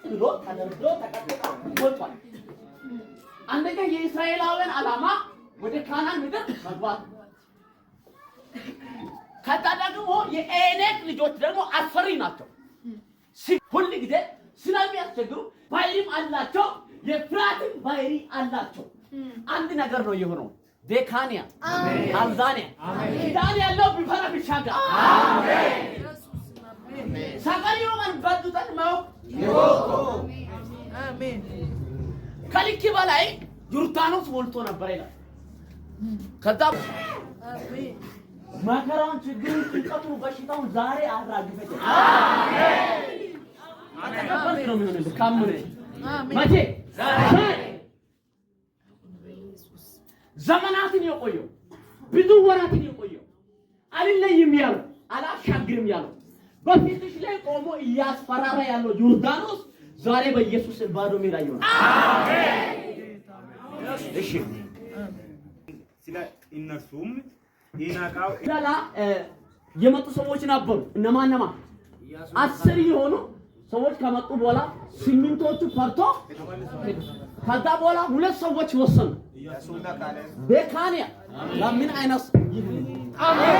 ብሎ ተደርድሮ ተቀጥቅጦ ሞቷል። አንደኛ የእስራኤላውያን ዓላማ ወደ ካናን ምድር መግባት፣ ከዛ ደግሞ የኤኔቅ ልጆች ደግሞ አስፈሪ ናቸው። ሁል ጊዜ ስለሚያስቸግሩ ባይሪም አላቸው፣ የፍራትም ባይሪ አላቸው። አንድ ነገር ነው የሆነው። ቤካንያ ታንዛኒያ ኪዳን ያለው ቢፈራ ቢሻገር ሰቀሪው ማን ባዱታን ነው ይወቆ አሜን። ከልክ በላይ ዮርዳኖስ ሞልቶ ነበር ይላል። ከዛ አሜን መከራውን ችግሩን ጭንቀቱን በሽታውን ዛሬ አራግፈት አሜን። አሜን ነው የሚሆነው ካምነ አሜን መቼ ዛሬ ዘመናትን የቆየው ብዙ ወራትን የቆየው አይለይም ያለው አላሻግርም ያለው በፊትሽ ላይ ቆሞ እያስፈራራ ያለው ዮርዳኖስ ዛሬ በኢየሱስ ባዶ ሜዳ ይሆናል። አሜን። እሺ ስለ እነርሱም ይናቃው ይላላ የመጡ ሰዎች ነበሩ። እነማን 10 የሆኑ ሰዎች ከመጡ በኋላ ስምንቶቹ ፈርቶ ከዛ በኋላ 2 ሰዎች ወሰኑ። ቤካንያ ለምን አይነስ አሜን።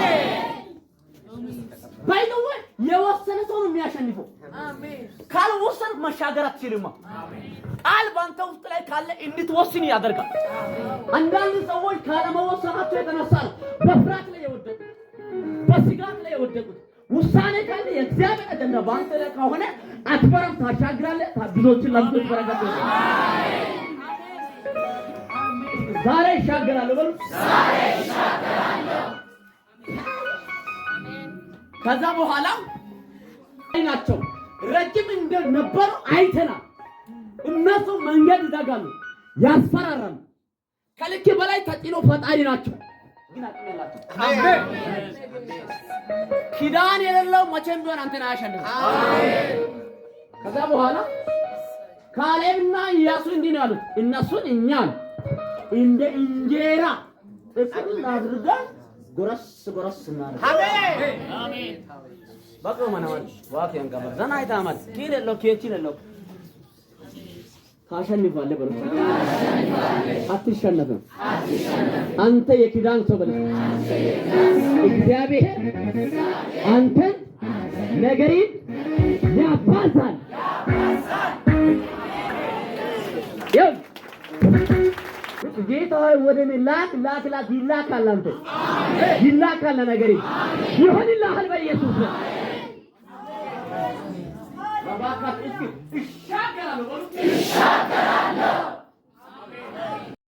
ባይነው የወሰነ ሰው ነው የሚያሸንፈው። አሜን። ካልወሰን መሻገር አትችልም። አሜን። ቃል ባንተ ውስጥ ላይ ካለ እንድትወስን ያደርጋል። አንዳንድ ሰዎች ካለመወሰናቸው የተነሳ በፍርሃት ላይ የወደቁት፣ በስጋት ላይ የወደቁት። ውሳኔ ካለ የእግዚአብሔር አጀንዳ ባንተ ላይ ከሆነ አትበረም፣ ታሻግራለህ። ብዙዎችን ለምቶች በረከት ነው። አሜን። ዛሬ ይሻገራሉ በሉ። ዛሬ ይሻገራሉ። ከዛ በኋላ አይናቸው ረጅም እንደነበሩ አይተናል። እነሱ መንገድ ይዘጋሉ፣ ያስፈራራሉ። ከልክ በላይ ተጭኖ ፈጣሪ ናቸው፣ ግን አቅም የላቸው። አሜን። ኪዳን የሌለው መቼም ቢሆን አንተን አያሸንፍም። አሜን። ከዛ በኋላ ካሌብና ኢያሱ እንዲህ ነው ያሉት፣ እነሱን እኛን እንደ እንጀራ ጥቅል አድርገን ጎረስ ጎረስ እናደርግ። አሜን አሜን። በቃ ማናማል ዋኪያን ጋር ዘና አይታማል ኪለሎ ኬቺለሎ ታሸንፋለህ በሉ። አትሸነፍም። አንተ የኪዳን ሰው በል። እግዚአብሔር አንተን ነገርን ያባዛል። ጌታ ወደኔ ላክ ይላካል። አንተ ይላካል ነገር ይሆንልሃል በኢየሱስ ስም። ባባካ እስኪ